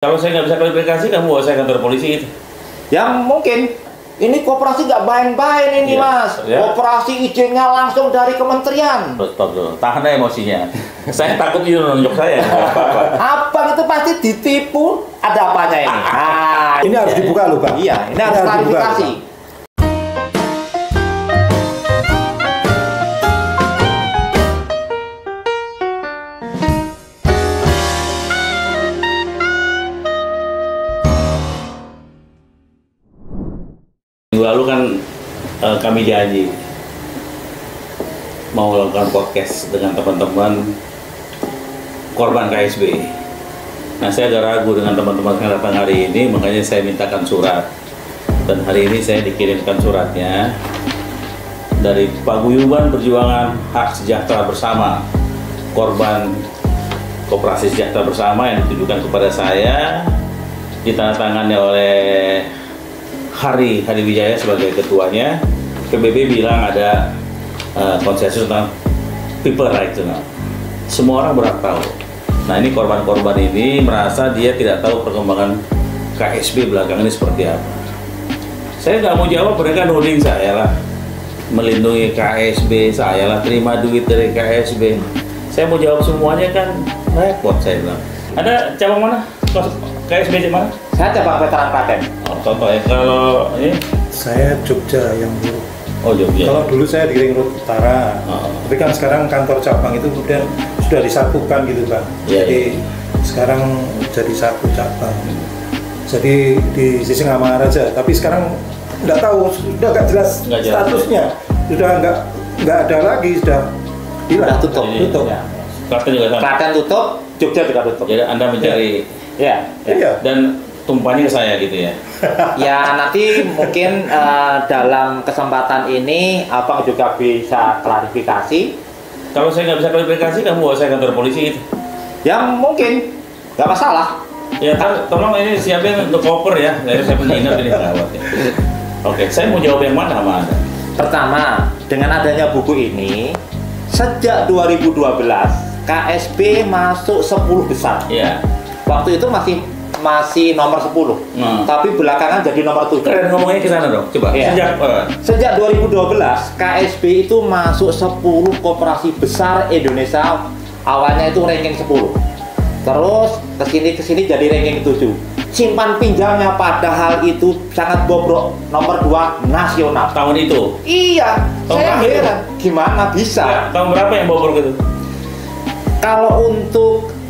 Kalau saya nggak bisa klarifikasi, kamu bawa saya kantor polisi gitu. Ya mungkin ini koperasi nggak main-main ini, Mas. Koperasi izinnya langsung dari kementerian. Stop. Tahan aja emosinya. Saya takut itu nunjuk saya. Abang itu pasti ditipu. Ada apanya ini? Nah, ini harus dibuka loh, Bang. Iya, ini harus klarifikasi. Minggu lalu kan kami janji mau melakukan podcast dengan teman-teman korban KSB. Nah, saya agak ragu dengan teman-teman yang datang hari ini, makanya saya mintakan surat. Dan hari ini saya dikirimkan suratnya dari Paguyuban Perjuangan Hak Sejahtera Bersama, korban Koperasi Sejahtera Bersama, yang ditujukan kepada saya, ditandatangani oleh Hari Wijaya sebagai ketuanya. PBB bilang ada konsensus tentang people right. Semua orang berhak tahu. Nah, ini korban-korban ini merasa dia tidak tahu perkembangan KSB belakangan ini seperti apa. Saya nggak mau jawab, mereka nuding saya lah melindungi KSB, saya lah terima duit dari KSB. Saya mau jawab semuanya kan repot, saya bilang. Ada cabang mana? KSB di mana? Saya cabang Veteran Klaten. Oh, contoh ya. Kalau ini saya Jogja yang dulu. Oh, Jogja. Kalau dulu saya di Ring Road Utara. Tapi kan sekarang kantor cabang itu kemudian sudah disatukan gitu, Bang. Jadi sekarang jadi satu cabang. Jadi di Sisingamaraja. Tapi sekarang nggak tahu, sudah nggak jelas statusnya. Sudah nggak ada lagi, sudah hilang. Tutup. Ya. Klaten juga sama. Klaten tutup, Jogja juga tutup. Jadi Anda mencari dan tumpahnya ke saya gitu ya. Ya, nanti mungkin dalam kesempatan ini Abang juga bisa klarifikasi. Kalau saya nggak bisa klarifikasi, kamu bawa saya kantor polisi gitu. Ya mungkin, nggak masalah. Ya, tolong ini siapin untuk koper ya. Saya pengingat ini gawat ya. Oke, saya mau jawab yang mana sama Anda? Pertama, dengan adanya buku ini, sejak 2012 KSB masuk 10 besar. Iya. Waktu itu masih nomor 10, tapi belakangan jadi nomor 7. Keren ngomongnya ke sana dong, coba. Ya. Sejak 2012 KSB itu masuk 10 koperasi besar Indonesia. Awalnya itu ranking 10, terus kesini jadi ranking 7. Simpan pinjamnya padahal itu sangat bobrok, nomor 2 nasional Tahun itu? Iya. Saya heran gimana bisa ya, tahun berapa yang bobrok itu? Kalau untuk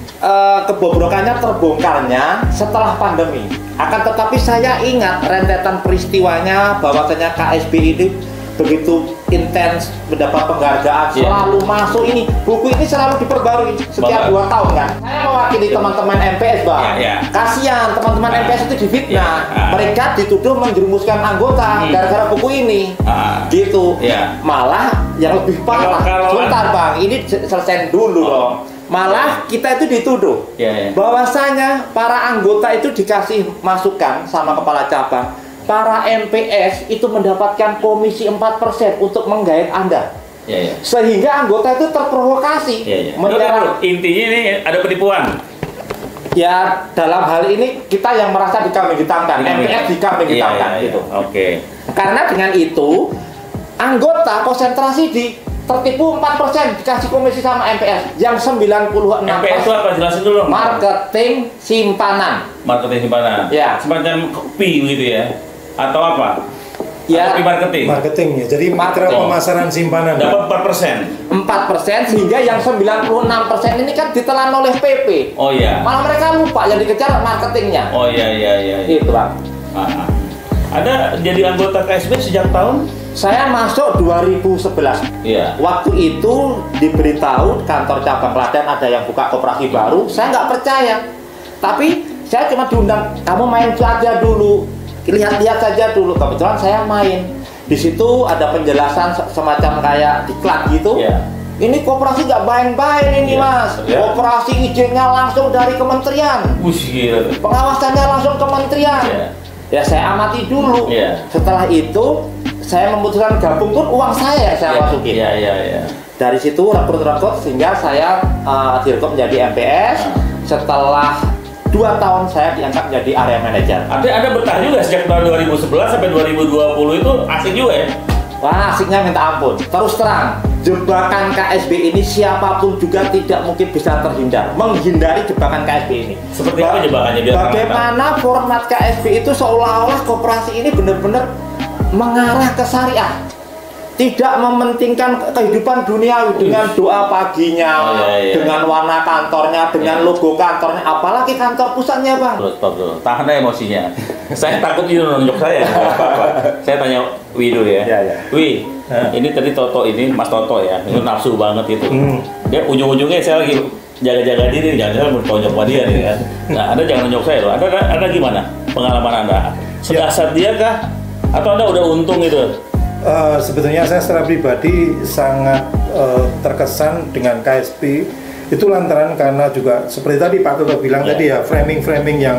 kebobrokannya terbongkarnya setelah pandemi. Akan tetapi saya ingat rentetan peristiwanya bahwasanya KSB ini begitu intens mendapat penghargaan, selalu masuk ini. Buku ini selalu diperbarui setiap 2 tahun kan. Saya mewakili teman-teman MPS, Bang. Kasihan teman-teman MPS itu difitnah. Mereka dituduh menjerumuskan anggota gara-gara buku ini. Gitu. Malah yang lebih parah. Sebentar, Bang. Ini selesai dulu dong. Malah kita itu dituduh bahwasanya para anggota itu dikasih masukan sama kepala cabang, para MPS itu mendapatkan komisi 4% untuk menggait Anda. Sehingga anggota itu terprovokasi. Intinya ini ada penipuan. Ya, dalam hal ini kita yang merasa dikambing-hitamkan, MPS dikambing-hitamkan gitu. Karena dengan itu anggota konsentrasi di tertipu 4%, dikasih komisi sama MPS yang 96%. MPS itu apa? Jelasin dulu. Marketing simpanan. Marketing simpanan. Ya. Semacam kopi begitu ya? Atau apa? Ya. Kopi marketing. Marketingnya. Jadi mitra pemasaran simpanan. Dapat 4%. 4% sehingga yang 96% ini kan ditelan oleh PP. Oh iya. Malah mereka lupa yang dikejar marketingnya. Oh iya. Itu, Bang. Ada jadi anggota KSB sejak tahun? Saya masuk 2011. Waktu itu diberitahu kantor cabang Klaten ada yang buka koperasi baru. Saya nggak percaya. Tapi saya cuma diundang, kamu main saja dulu, lihat-lihat saja dulu. Kebetulan saya main. Di situ ada penjelasan semacam kayak diklat gitu. Ini koperasi nggak main-main ini, Mas. Koperasi izinnya langsung dari kementerian. Pengawasannya langsung kementerian. Ya, saya amati dulu. Setelah itu saya memutuskan gabung pun uang saya yang saya masukin. Dari situ rekrut sehingga saya direkrut menjadi MPS. Setelah 2 tahun saya diangkat menjadi area manager. Anda betah juga sejak tahun 2011 sampai 2020 itu asik juga ya? Wah, asiknya minta ampun. Terus terang, jebakan KSB ini siapapun juga tidak mungkin bisa terhindar. Menghindari jebakan KSB ini. Seperti apa jebakannya? Bagaimana format KSB itu seolah-olah koperasi ini benar-benar mengarah ke syariah. Tidak mementingkan kehidupan duniawi dengan doa paginya, dengan warna kantornya, dengan logo kantornya, apalagi kantor pusatnya, Bang. Betul. Tahan emosinya. Saya takut ini nunjuk saya. Saya tanya Wi dulu ya. Wi, ini tadi Toto ini, Mas Toto ya, itu nafsu banget itu. Dia ujung-ujungnya saya lagi jaga-jaga diri, jangan bertonjok sama dia nih kan. Nah, Anda jangan nunjuk saya loh. Anda gimana pengalaman Anda? Sedasar dia kah? Atau Anda udah untung gitu? Sebetulnya saya secara pribadi sangat terkesan dengan KSB itu lantaran karena juga seperti tadi Pak Toto bilang tadi ya, framing yang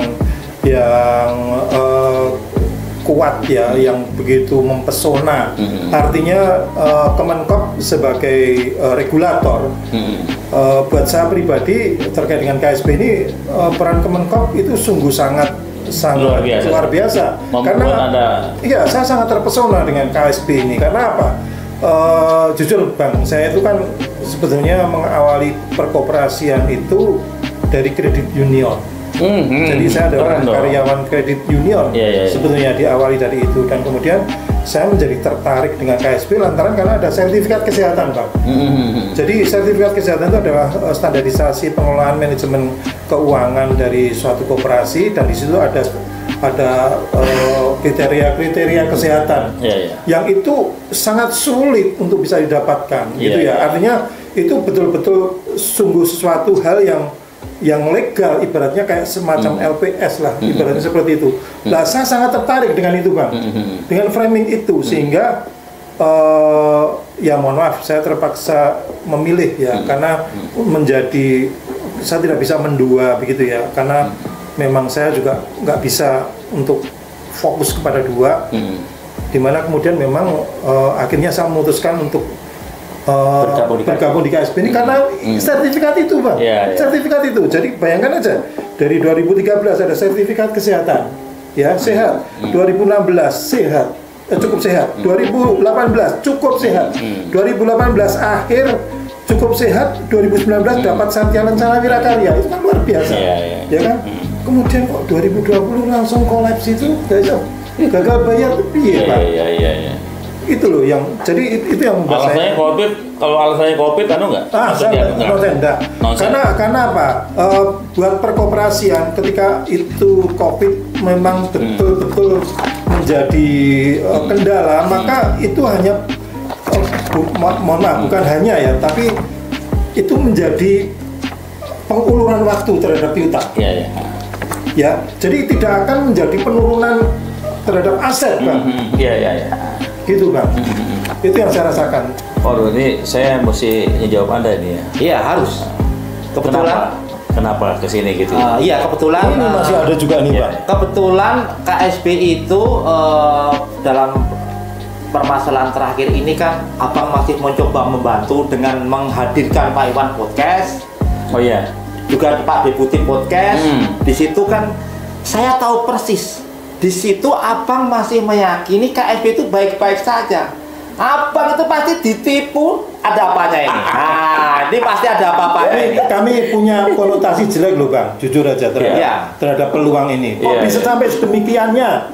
kuat ya, yang begitu mempesona. Artinya Kemenkop sebagai regulator, buat saya pribadi terkait dengan KSB ini, peran Kemenkop itu sungguh sangat luar biasa. Karena iya, saya sangat terpesona dengan KSB ini. Karena apa? Jujur Bang, saya itu kan sebetulnya mengawali perkoperasian itu dari kredit union. Jadi saya adalah karyawan kredit union. Sebetulnya diawali dari itu, dan kemudian saya menjadi tertarik dengan KSB lantaran karena ada sertifikat kesehatan, Bang. Jadi sertifikat kesehatan itu adalah standarisasi pengelolaan manajemen keuangan dari suatu koperasi, dan di situ ada kriteria kesehatan yang itu sangat sulit untuk bisa didapatkan, gitu ya. Artinya itu betul-betul sungguh sesuatu hal yang legal, ibaratnya kayak semacam LPS lah, ibaratnya seperti itu. Nah, saya sangat tertarik dengan itu, Bang, dengan framing itu, sehingga ya mohon maaf, saya terpaksa memilih ya, karena saya tidak bisa mendua begitu ya, karena memang saya juga nggak bisa untuk fokus kepada dua, dimana kemudian memang akhirnya saya memutuskan untuk bergabung di KSB ini karena sertifikat itu, Bang. Sertifikat itu. Jadi bayangkan aja, dari 2013 ada sertifikat kesehatan, ya, sehat. 2016 sehat, cukup sehat. 2018 cukup sehat. 2018 akhir cukup sehat. 2019 dapat Satya Lencana Wirakarya. Itu kan luar biasa, ya kan? Kemudian kok 2020 langsung kolaps itu, gagal bayar, piye, Pak? Itu loh yang jadi itu yang membuat alasannya COVID. Kalau alasannya COVID anu nggak? Enggak. Karena apa? Buat perkoperasian ketika itu COVID memang betul-betul menjadi kendala, maka itu hanya mohon maaf, bukan hanya ya, tapi itu menjadi penguluran waktu terhadap piutang. Ya, jadi tidak akan menjadi penurunan terhadap aset, Bang. Gitu, Bang. Itu yang saya rasakan. Ini saya mesti menjawab Anda ini ya. Iya, harus. Kebetulan kenapa kesini gitu? Iya, kebetulan ini masih ada juga nih, Pak. Kebetulan KSB itu dalam permasalahan terakhir ini kan Abang masih mencoba membantu dengan menghadirkan Pak Iwan Podcast. Juga Pak Deputi Podcast. Di situ kan saya tahu persis. Di situ Abang masih meyakini KSB itu baik-baik saja. Abang itu pasti ditipu, ada apanya ini? Ini pasti ada apa-apanya ini. Kami punya konotasi jelek loh, Bang, jujur aja terhadap peluang ini. Kok bisa sampai sedemikiannya?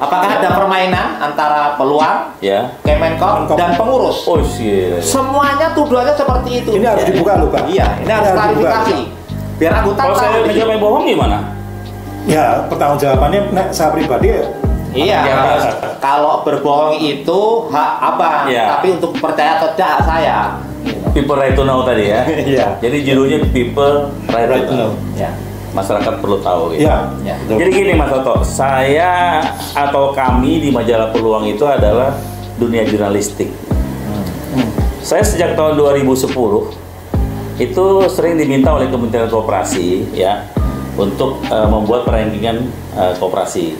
Apakah ada permainan antara peluang, Kemenkop, dan pengurus? Semuanya tuduhannya seperti itu. Ini harus dibuka loh, Bang. Iya, ini harus klarifikasi. Biar aku tahu. Kalau saya menjawab yang bohong gimana? Ya, pertanggungjawabannya saya pribadi iya, kalau berbohong itu hak Abang, tapi untuk percaya atau tidak saya. People right to know tadi ya. Jadi judulnya People right to know. Masyarakat perlu tahu gitu. Jadi gini Mas Toto, saya atau kami di majalah Peluang itu adalah dunia jurnalistik. Saya sejak tahun 2010 itu sering diminta oleh Kementerian Koperasi ya untuk membuat perankingan koperasi.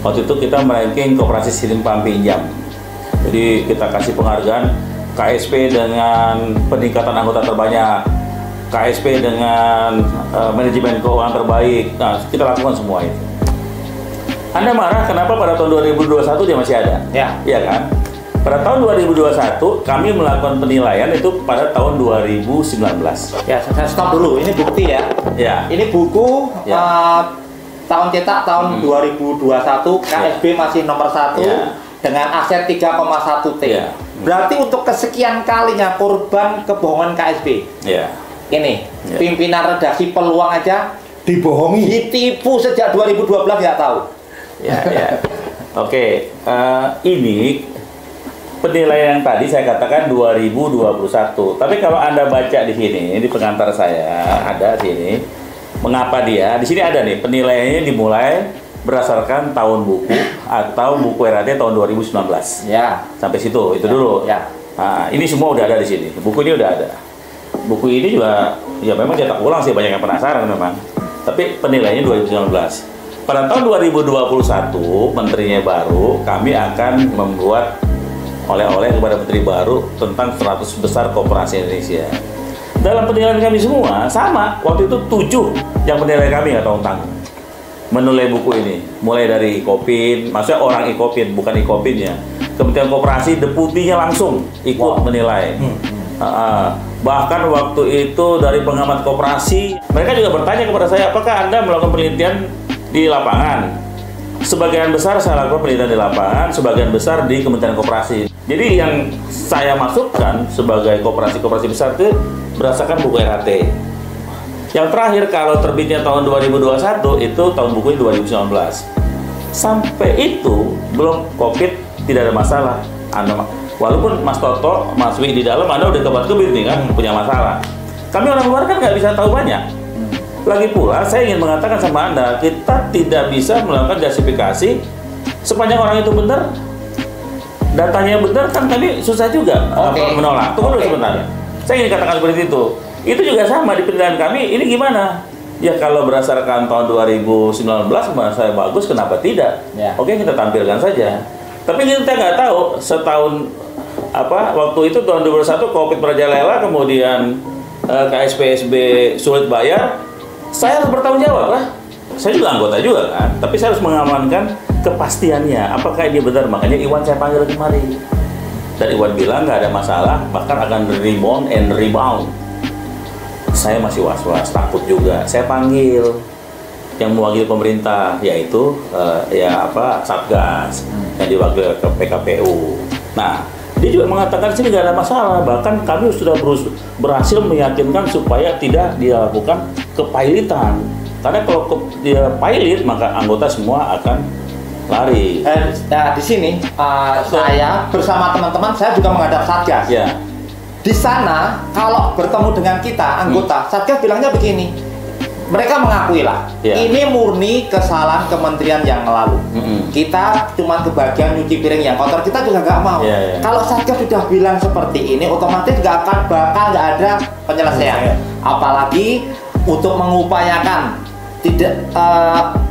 Waktu itu kita meranking koperasi simpan pinjam. Jadi kita kasih penghargaan KSP dengan peningkatan anggota terbanyak, KSP dengan manajemen keuangan terbaik. Nah, kita lakukan semua itu. Anda marah kenapa pada tahun 2021 dia masih ada? Ya. Iya kan? Pada tahun 2021 kami melakukan penilaian itu pada tahun 2019. Ya, saya stop dulu. Ini bukti ya. Ya. Ini buku tahun cetak tahun 2021 KSB masih nomor 1 dengan aset 3,1 T. Ya. Berarti untuk kesekian kalinya korban kebohongan KSB. Ya. Ini pimpinan redaksi Peluang aja dibohongi, ditipu sejak 2012 nggak tahu. Ya. Oke, ini penilaian yang tadi saya katakan 2021. Tapi kalau Anda baca di sini, di pengantar saya ada sini, mengapa dia? Di sini ada nih penilaiannya dimulai berdasarkan tahun buku atau buku RAT tahun 2019. Ya. Sampai situ, itu dulu. Ya. Nah, ini semua udah ada di sini. Buku ini udah ada. Buku ini juga ya memang cetak ulang sih, banyak yang penasaran memang. Tapi penilaiannya 2019. Pada tahun 2021, menterinya baru, kami akan membuat oleh-oleh kepada menteri baru tentang 100 besar koperasi Indonesia. Dalam penilaian kami semua, sama. Waktu itu 7 yang menilai kami nggak tanggung-tanggung. Menilai buku ini. Mulai dari Ikopin, maksudnya orang Ikopin, bukan Ikopinnya. Kementerian Koperasi, deputinya langsung ikut menilai. Bahkan waktu itu dari pengamat koperasi, mereka juga bertanya kepada saya, apakah Anda melakukan penelitian di lapangan? Sebagian besar saya lakukan penelitian di lapangan, sebagian besar di Kementerian Koperasi. Jadi yang saya masukkan sebagai koperasi-koperasi besar itu berdasarkan buku RAT. Yang terakhir kalau terbitnya tahun 2021 itu tahun bukunya 2019. Sampai itu belum COVID, tidak ada masalah. Walaupun Mas Toto, Mas Wi di dalam Anda udah kebat-kebit nih kan, punya masalah. Kami orang luar kan nggak bisa tahu banyak. Lagi pula, saya ingin mengatakan sama Anda, kita tidak bisa melakukan justifikasi sepanjang orang itu benar, datanya benar, kan kami susah juga menolak. Tunggu dulu sebentar. Saya ingin katakan seperti itu. Itu juga sama di penilaian kami, ini gimana? Ya kalau berdasarkan tahun 2019, saya bagus, kenapa tidak? Oke, kita tampilkan saja. Tapi kita nggak tahu, setahun, waktu itu tahun 2021, COVID merajalela, kemudian KSPSB sulit bayar, saya harus bertanggung jawab lah. Saya juga anggota juga kan, tapi saya harus mengamankan kepastiannya. Apakah ini benar? Makanya Iwan saya panggil kemari. Dan Iwan bilang nggak ada masalah, bahkan akan rebound and rebound. Saya masih was-was, takut juga. Saya panggil yang mewakili pemerintah, yaitu Satgas yang diwakili ke PKPU. Nah, dia juga mengatakan sini nggak ada masalah, bahkan kami sudah berhasil meyakinkan supaya tidak dilakukan kepailitan. Karena kalau dia pilot, maka anggota semua akan lari. Nah, di sini saya bersama teman-teman saya juga menghadap Satgas. Ya. Di sana kalau bertemu dengan kita anggota, Satgas bilangnya begini. Mereka mengakui lah, ini murni kesalahan kementerian yang lalu. Kita cuma kebagian nyuci piring yang kotor, kita juga nggak mau. Kalau Satgas sudah bilang seperti ini, otomatis bakal nggak ada penyelesaian. Apalagi untuk mengupayakan tidak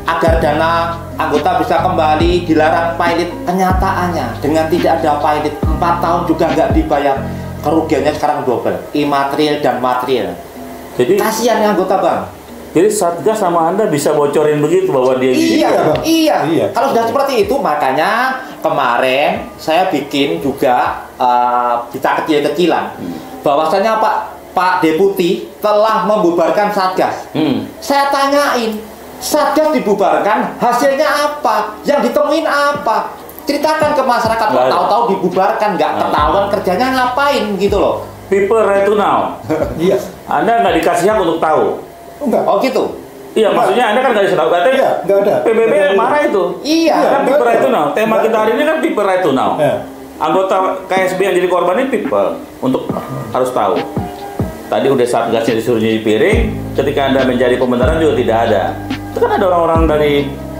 agar dana anggota bisa kembali dilarang pilot. Kenyataannya dengan tidak ada pilot 4 tahun juga nggak dibayar, kerugiannya sekarang double, imaterial dan material. Jadi kasihan anggota bang. Jadi Satgas sama Anda bisa bocorin begitu bahwa dia Iya. Kalau sudah seperti itu, makanya kemarin saya bikin juga berita kecil-kecilan bahwasanya Pak Deputi telah membubarkan Satgas. Saya tanyain, Satgas dibubarkan, hasilnya apa? Yang ditemuin apa? Ceritakan ke masyarakat. Tahu-tahu dibubarkan, nggak ketahuan kerjanya ngapain gitu loh. People right to know. Iya. Anda nggak dikasih hak untuk tahu. Enggak. Oh gitu. Iya, maksudnya Anda kan nggak dikasih tahu. Iya, nggak ada. PBB marah itu. Iya. Kan people right to know. Tema kita hari ini kan people right to know. Anggota KSB yang jadi korban ini people untuk harus tahu. Tadi udah Satgasnya disuruh nyuci piring, ketika Anda menjadi pembenaran juga tidak ada. Itu kan ada orang-orang dari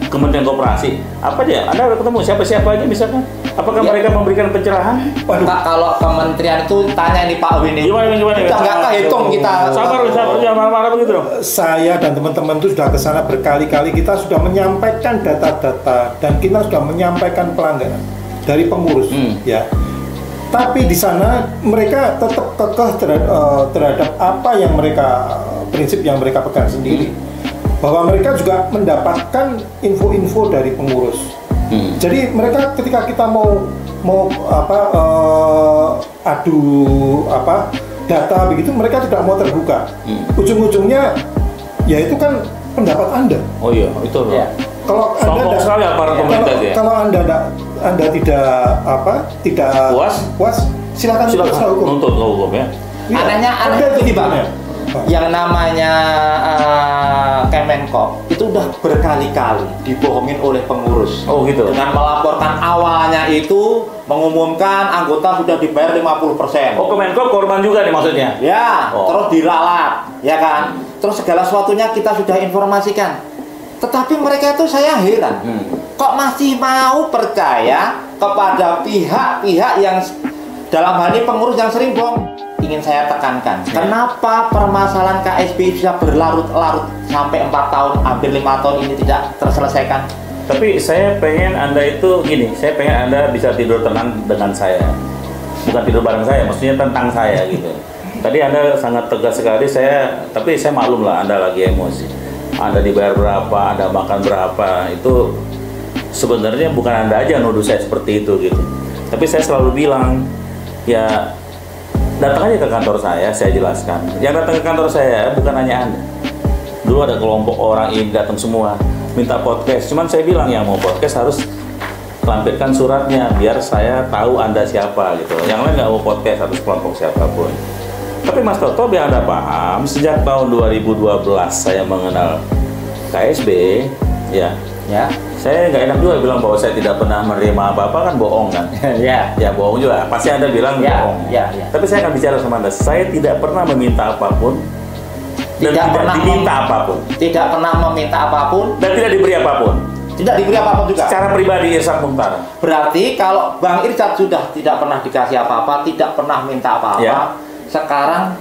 Kementerian Koperasi. Apa dia? Anda udah ketemu siapa-siapa aja misalkan? Apakah mereka memberikan pencerahan? Pak, kalau kementerian itu tanya ini Pak Win. Gimana? Kita nggak kehitung kita. Sabar, jangan marah-marah begitu dong. Saya dan teman-teman itu sudah ke sana berkali-kali. Kita sudah menyampaikan data-data dan kita sudah menyampaikan pelanggaran dari pengurus, ya. Tapi di sana mereka tetap kekeh terhadap apa yang mereka prinsip yang mereka pegang sendiri. Bahwa mereka juga mendapatkan info-info dari pengurus. Jadi mereka ketika kita mau adu data begitu, mereka tidak mau terbuka. Ujung-ujungnya ya itu kan pendapat Anda. Oh iya, itu loh. Ya. Kalau Anda tidak puas, silakan nuntut ke hukum ya. Anehnya begini Bang. Yang namanya Kemenkop itu udah berkali-kali dibohongin oleh pengurus. Oh gitu. Dengan melaporkan awalnya itu mengumumkan anggota sudah dibayar 50%. Oh, Kemenkop korban juga nih maksudnya? Ya, terus diralat, ya kan? Terus segala sesuatunya kita sudah informasikan. Tetapi mereka itu saya heran. Kok masih mau percaya kepada pihak-pihak yang dalam hal ini pengurus yang sering bohong? Ingin saya tekankan, kenapa permasalahan KSB bisa berlarut-larut sampai 4 tahun, hampir 5 tahun ini tidak terselesaikan? Tapi saya pengen Anda itu gini, saya pengen Anda bisa tidur tenang dengan saya. Bukan tidur bareng saya, maksudnya tentang saya gitu. Tadi Anda sangat tegas sekali, tapi saya maklum lah Anda lagi emosi. Anda dibayar berapa, Anda makan berapa, itu sebenarnya bukan Anda aja nuduh saya seperti itu gitu. Tapi saya selalu bilang, ya datang aja ke kantor saya jelaskan. Yang datang ke kantor saya bukan hanya Anda. Dulu ada kelompok orang ini datang semua minta podcast. Cuman saya bilang yang mau podcast harus lampirkan suratnya biar saya tahu Anda siapa gitu. Yang lain nggak mau podcast, harus kelompok siapapun. Tapi Mas Toto biar Anda paham, sejak tahun 2012 saya mengenal KSB, ya. Saya nggak enak juga bilang bahwa saya tidak pernah menerima apa-apa, kan bohong kan? Ya bohong juga. Pasti Anda bilang bohong. Tapi saya akan bicara sama Anda. Saya tidak pernah meminta apapun dan tidak diminta apapun. Tidak pernah meminta apapun dan tidak diberi apapun. Tidak diberi apapun juga. Secara pribadi Irsyad Muchtar. Berarti kalau Bang Irsyad sudah tidak pernah dikasih apa-apa, tidak pernah minta apa-apa, sekarang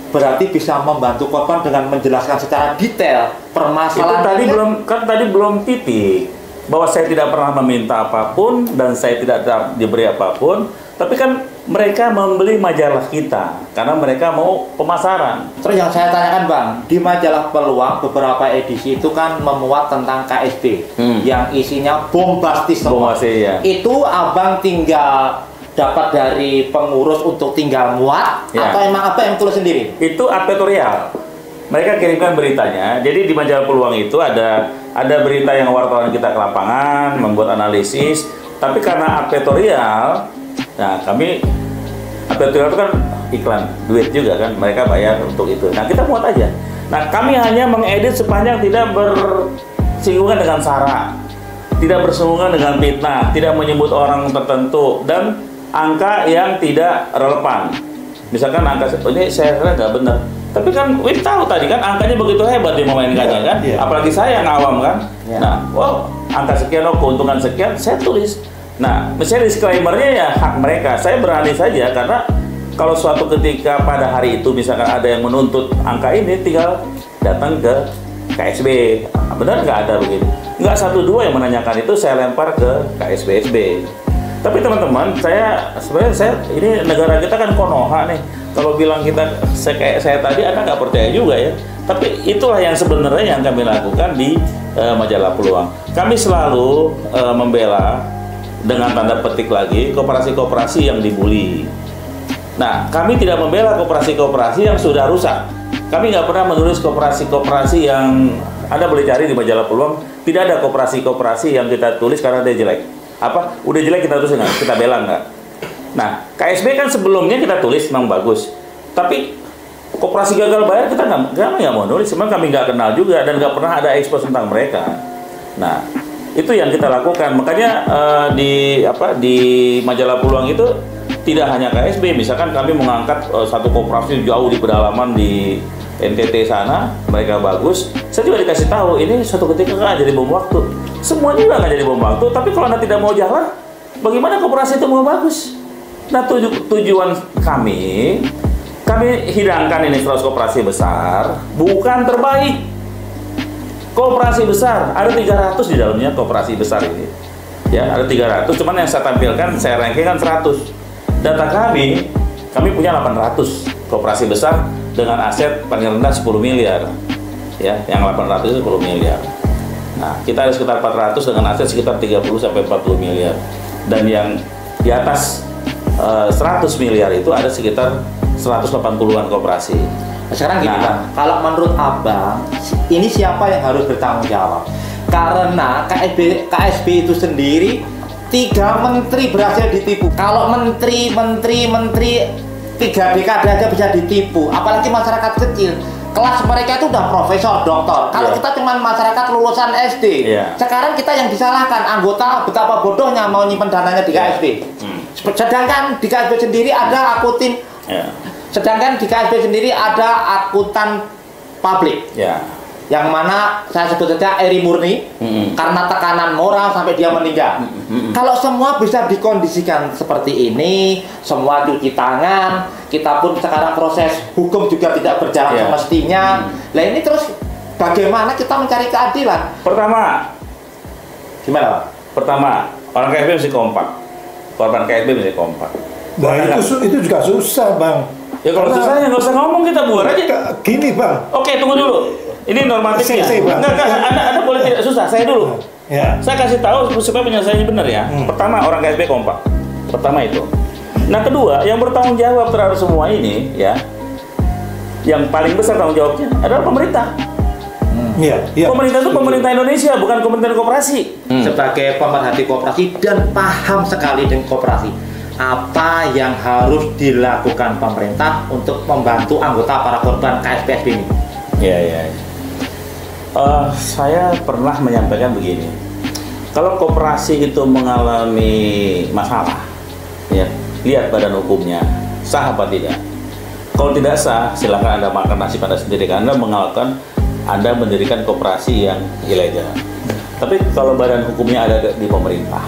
berarti bisa membantu korban dengan menjelaskan secara detail permasalahan. Itu tadi belum titik bahwa saya tidak pernah meminta apapun dan saya tidak diberi apapun, tapi kan mereka membeli majalah kita karena mereka mau pemasaran. Terus yang saya tanyakan Bang, di majalah Peluang beberapa edisi itu kan memuat tentang KSB yang isinya bombastis semua. Ya. Itu Abang tinggal dapat dari pengurus untuk tinggal muat atau emang apa yang tulis sendiri? Itu advertorial. Mereka kirimkan beritanya. Jadi di majalah Peluang itu ada berita yang wartawan kita ke lapangan membuat analisis. Tapi karena advertorial, nah kami advertorial itu kan iklan, duit juga kan, mereka bayar untuk itu. Nah kita muat aja. Nah kami hanya mengedit sepanjang tidak bersinggungan dengan sara, tidak bersinggungan dengan fitnah, tidak menyebut orang tertentu dan angka yang tidak relevan. Misalkan angka ini saya kira nggak benar, tapi kan Win tahu tadi kan angkanya begitu hebat dia memainkannya kan, apalagi saya yang awam kan. Nah, angka sekian, keuntungan sekian, saya tulis. Nah, misalnya disclaimernya ya hak mereka. Saya berani saja karena kalau suatu ketika pada hari itu misalkan ada yang menuntut angka ini, tinggal datang ke KSB. Benar nggak ada begitu? Nggak 1-2 yang menanyakan itu, saya lempar ke KSBSB. Tapi teman-teman, sebenarnya ini negara kita kan Konoha nih. Kalau bilang kayak saya tadi, Anda nggak percaya juga ya. Tapi itulah yang sebenarnya yang kami lakukan di majalah Peluang. Kami selalu membela dengan tanda petik lagi koperasi-koperasi yang dibully. Nah, kami tidak membela koperasi-koperasi yang sudah rusak. Kami nggak pernah menulis koperasi-koperasi yang Anda boleh cari di majalah Peluang. Tidak ada koperasi-koperasi yang kita tulis karena dia jelek. Udah jelek kita tulis nggak? Kita bela nggak? Nah, KSB kan sebelumnya kita tulis memang bagus, tapi koperasi gagal bayar kita nggak mau nulis, sebenarnya kami nggak kenal juga dan nggak pernah ada ekspos tentang mereka. Nah, itu yang kita lakukan. Makanya di majalah Peluang itu tidak hanya KSB, misalkan kami mengangkat satu koperasi jauh di pedalaman di NTT sana, mereka bagus. Saya juga dikasih tahu ini suatu ketika nggak jadi bom waktu. Semuanya juga nggak jadi bom waktu, tapi kalau Anda tidak mau jalan, bagaimana koperasi itu mau bagus? Nah, tujuan kami hidangkan ini 100 koperasi besar, bukan terbaik. Koperasi besar, ada 300 di dalamnya koperasi besar ini. Ya, ada 300, cuman yang saya tampilkan, saya rankingkan 100. Data kami punya 800 koperasi besar dengan aset paling rendah 10 miliar. Ya, yang 800 itu 10 miliar. Nah, kita ada sekitar 400 dengan aset sekitar 30 sampai 40 miliar. Dan yang di atas 100 miliar itu ada sekitar 180-an koperasi. Nah, sekarang gini Bang, kalau menurut Abang, ini siapa yang harus bertanggung jawab? Karena KSB itu sendiri 3 menteri berhasil ditipu. Kalau menteri 3 dekade aja bisa ditipu, apalagi masyarakat kecil. Kelas mereka itu udah profesor, doktor. Kalau kita cuma masyarakat lulusan SD, sekarang kita yang disalahkan anggota betapa bodohnya mau nyimpen dananya di KSB. Sedangkan di KSB sendiri ada akutin, sedangkan di KSB sendiri ada akuntan publik. Yang mana saya sebut saja Eri Murni, karena tekanan moral sampai dia meninggal. Kalau semua bisa dikondisikan seperti ini, semua cuci tangan, kita pun sekarang proses hukum juga tidak berjalan semestinya. Nah ini terus bagaimana kita mencari keadilan? Pertama, gimana Pak? Pertama, orang KSB mesti kompak. Korban KSB mesti kompak. Nah itu juga susah Bang. Ya kalau susah ya nggak usah ngomong, kita buat aja. Gini Bang. Oke, tunggu dulu. Ini normatifnya. Anda boleh tidak susah. Saya dulu. Saya kasih tahu supaya penyelesaiannya benar ya. Pertama, orang KSB kompak. Pertama itu. Nah, kedua, yang bertanggung jawab terhadap semua ini ya, yang paling besar tanggung jawabnya adalah pemerintah. Pemerintah itu pemerintah Indonesia, bukan Kementerian Koperasi. Sebagai pemerhati koperasi dan paham sekali dengan koperasi, apa yang harus dilakukan pemerintah untuk membantu anggota para korban KSB ini? Saya pernah menyampaikan begini, kalau koperasi itu mengalami masalah, ya, lihat badan hukumnya sah apa tidak. Kalau tidak sah, silakan Anda makan nasib Anda sendiri. Anda mendirikan koperasi yang ilegal. Tapi kalau badan hukumnya ada di pemerintah,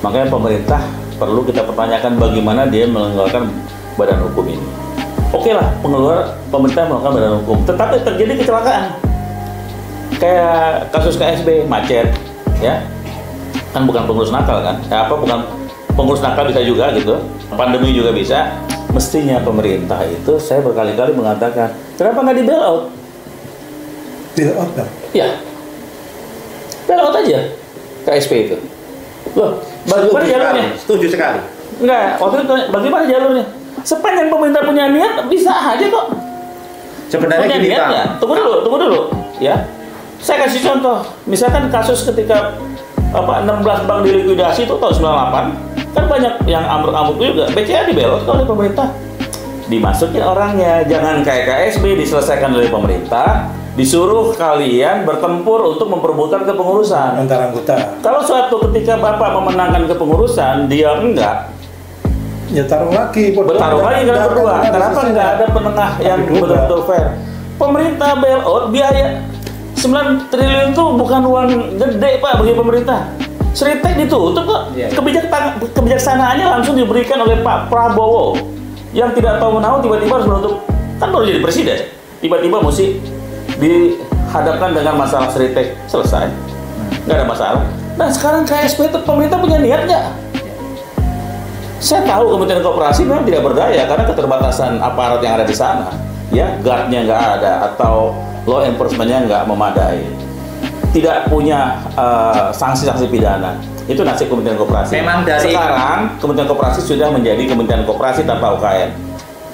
makanya pemerintah perlu kita pertanyakan bagaimana dia mengeluarkan badan hukum ini. Oke lah, pemerintah melakukan badan hukum, tetapi terjadi kecelakaan. Kayak kasus KSB macet, ya, kan bukan pengurus nakal kan? Bukan pengurus nakal bisa juga gitu. Pandemi juga bisa. Mestinya pemerintah itu, saya berkali-kali mengatakan, kenapa nggak di bailout? Bailout kan? Ya, bailout aja KSB itu. Loh, bagaimana jalurnya? Setuju sekali. Enggak, waktu itu bagaimana jalurnya? Sepanjang pemerintah punya niat, bisa aja kok. Sebenarnya gini Pak. Ya. Tunggu dulu, ya. Saya kasih contoh, misalkan kasus ketika 16 bank dilikuidasi itu tahun 98, kan banyak yang ambruk-ambruk juga. BCA dibelot oleh pemerintah, dimasukin orangnya. Jangan kayak KSB diselesaikan oleh pemerintah, disuruh kalian bertempur untuk memperebutkan kepengurusan antar anggota. Kalau suatu ketika Bapak memenangkan kepengurusan, dia enggak, ya bertarung lagi kalian berdua. Kenapa nggak ada penengah yang betul-betul fair? Pemerintah bailout biaya 9 triliun itu bukan uang gede Pak bagi pemerintah. Sritek ditutup kok. Kebijaksanaannya langsung diberikan oleh Pak Prabowo yang tidak tahu menahu tiba-tiba harus menutup. Kan baru jadi presiden, tiba-tiba mesti dihadapkan dengan masalah Sritek. Selesai, nggak ada masalah. Nah sekarang KSB itu pemerintah punya niat nggak? Saya tahu Kementerian Koperasi memang tidak berdaya karena keterbatasan aparat yang ada di sana. Ya, guardnya nggak ada atau law enforcement-nya nggak memadai, tidak punya sanksi-sanksi pidana. Itu nasib Kementerian Koperasi. Memang sekarang Kementerian Koperasi sudah menjadi Kementerian Koperasi tanpa UKM.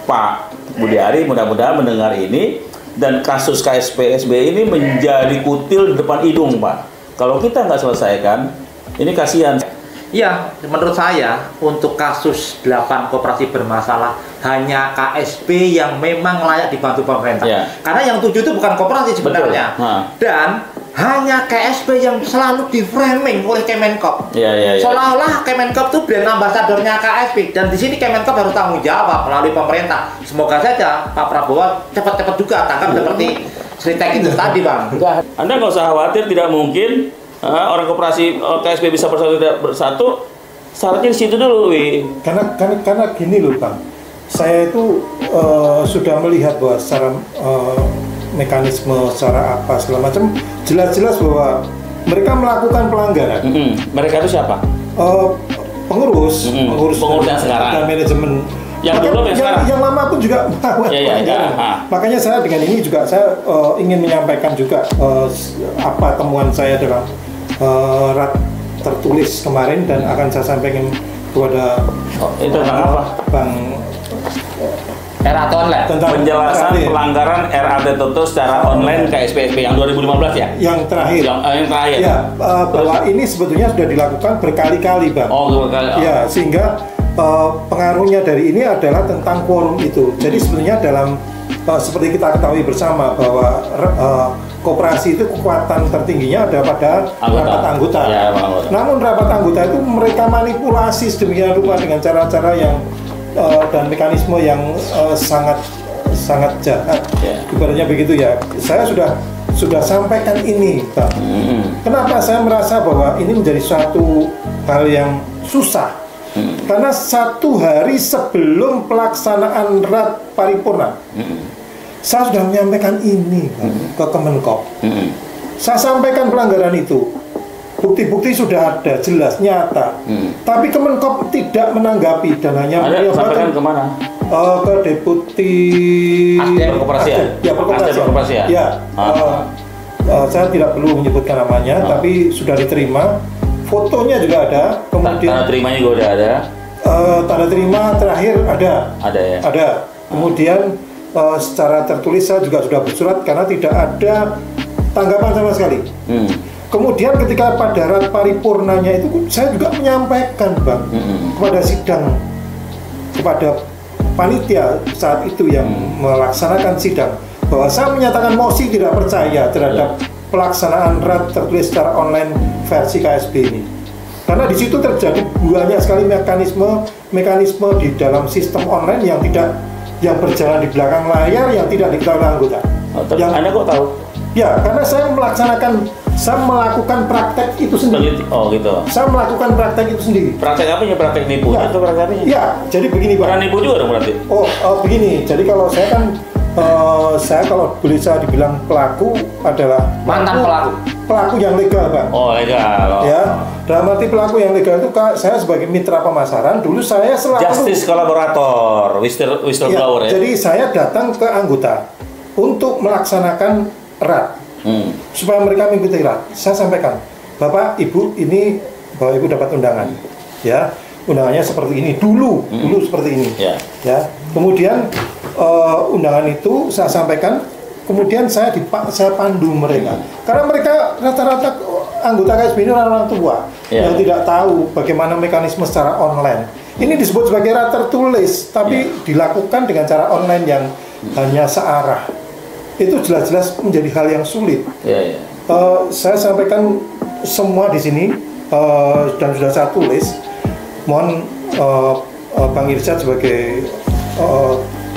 Pak Budi Ari mudah-mudahan mendengar ini dan kasus KSB ini menjadi kutil di depan hidung Pak. Kalau kita nggak selesaikan, ini kasihan. Ya, menurut saya untuk kasus 8 koperasi bermasalah hanya KSB yang memang layak dibantu pemerintah. Karena yang 7 itu bukan koperasi sebenarnya. Dan hanya KSB yang selalu di-framing oleh Kemenkop. Seolah-olah Kemenkop itu brand ambasadornya KSB dan di sini Kemenkop harus tanggung jawab melalui pemerintah. Semoga saja Pak Prabowo cepat-cepat juga tangkap seperti Sritek itu tadi, Bang. Anda nggak usah khawatir, tidak mungkin orang koperasi KSB bisa bersatu tidak bersatu. Syaratnya di situ dulu, Karena gini loh, Bang. Saya itu sudah melihat bahwa secara mekanisme, secara apa segala macam jelas-jelas bahwa mereka melakukan pelanggaran. Mereka itu siapa? pengurus yang sekarang dan manajemen. Yang dulu yang lama pun juga makanya saya dengan ini juga saya ingin menyampaikan juga apa temuan saya dalam rat tertulis kemarin dan akan saya sampaikan kepada itu tentang apa? Bang RAT online tentang penjelasan pelanggaran RAT tertulis secara online KSP yang 2015 ya? Yang terakhir. Yang terakhir. Ya, bahwa ini sebetulnya sudah dilakukan berkali-kali, Bang. Berkali-kali. Ya, sehingga pengaruhnya dari ini adalah tentang quorum itu. Jadi sebenarnya dalam seperti kita ketahui bersama bahwa koperasi itu kekuatan tertingginya ada pada rapat anggota. Ya, namun rapat anggota itu mereka manipulasi sedemikian rupa dengan cara-cara yang dan mekanisme yang sangat jahat. Ibaratnya begitu ya. Saya sudah sampaikan ini, Pak. Kenapa saya merasa bahwa ini menjadi suatu hal yang susah? Karena 1 hari sebelum pelaksanaan rat paripurna, saya sudah menyampaikan ini ke Kemenkop. Saya sampaikan pelanggaran itu, bukti-bukti sudah ada, jelas, nyata. Tapi Kemenkop tidak menanggapi dan hanya sampaikan kemana? Ke Deputi Perkoperasian. Perkoperasian. Ya. Saya tidak perlu menyebutkan namanya, tapi sudah diterima. Fotonya juga ada, kemudian tanda terimanya juga udah ada. Tanda terima terakhir ada. Ada ya. Ada. Kemudian secara tertulis saya juga sudah bersurat karena tidak ada tanggapan sama sekali. Kemudian ketika pada rat paripurnanya itu saya juga menyampaikan, Bang, kepada sidang, kepada panitia saat itu yang melaksanakan sidang, bahwa saya menyatakan mosi tidak percaya terhadap pelaksanaan rat tertulis secara online versi KSB ini, karena di situ terjadi banyak sekali mekanisme di dalam sistem online yang berjalan di belakang layar yang tidak diketahui anggota. Anda kok tahu? Ya, karena saya melakukan praktek itu sendiri. Oh gitu. Saya melakukan praktek itu sendiri. Praktek apa ya? Praktek nipu ya. Itu praktek apa? Ya, jadi begini, Pak. Pernah nipu juga dong berarti? Begini. Jadi kalau saya kan saya kalau boleh saya dibilang pelaku adalah mantan pelaku yang legal, Bang. Legal. Ya, dalam arti pelaku yang legal itu saya sebagai mitra pemasaran dulu saya selalu justice kolaborator, whistleblower ya. Jadi saya datang ke anggota untuk melaksanakan rat supaya mereka mengikuti rat. Saya sampaikan, Bapak, Ibu, ini Bapak Ibu dapat undangan, ya. Undangannya seperti ini dulu seperti ini, ya. Kemudian undangan itu saya sampaikan, kemudian saya pandu mereka, karena mereka rata-rata anggota KSB ini orang tua yang tidak tahu bagaimana mekanisme secara online. Ini disebut sebagai rat tertulis, tapi dilakukan dengan cara online yang hanya searah. Itu jelas-jelas menjadi hal yang sulit. Saya sampaikan semua di sini dan sudah saya tulis. Mohon Bang Irsyad sebagai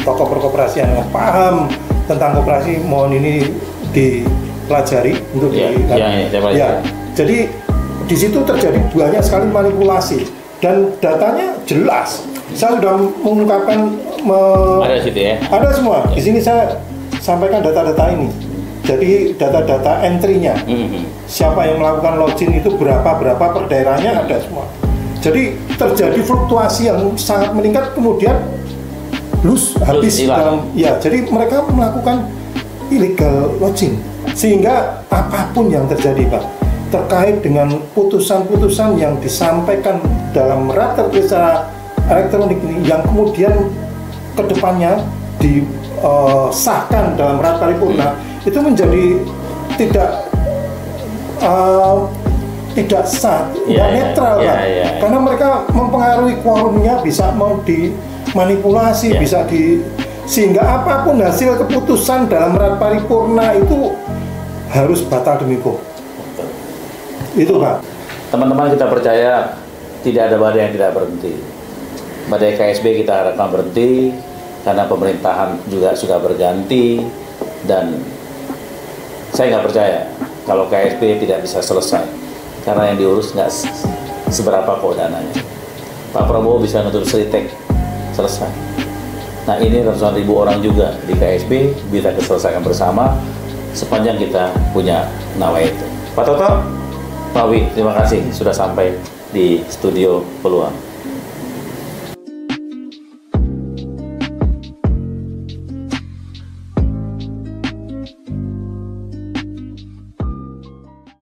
tokoh perkoperasian yang paham tentang koperasi, mohon ini dipelajari untuk Jadi di situ terjadi banyak sekali manipulasi dan datanya jelas. Saya sudah mengungkapkan ada situ ya. Ada semua. Di sini saya sampaikan data-data ini. Jadi data-data entry-nya. Siapa yang melakukan login itu berapa per daerahnya ada semua. Jadi terjadi fluktuasi yang sangat meningkat, kemudian habis dalam jadi mereka melakukan illegal login, sehingga apapun yang terjadi, Pak, terkait dengan putusan-putusan yang disampaikan dalam rat tertulis secara elektronik ini yang kemudian kedepannya disahkan dalam rat paripurna itu menjadi tidak sah, tidak netral, karena mereka mempengaruhi quorumnya, bisa mau dimanipulasi, sehingga apapun hasil keputusan dalam rat paripurna itu harus batal demi hukum. Itu, Pak. Teman-teman, kita percaya tidak ada badai yang tidak berhenti. Badai KSB kita harapkan berhenti karena pemerintahan juga sudah berganti, dan saya nggak percaya kalau KSB tidak bisa selesai. Karena yang diurus nggak seberapa kok dananya. Pak Prabowo bisa nutup seritek selesai. Nah, ini ratusan ribu orang juga di KSB bisa diselesaikan bersama sepanjang kita punya nawa itu. Pak Toto, Pak Wi, terima kasih sudah sampai di studio Peluang.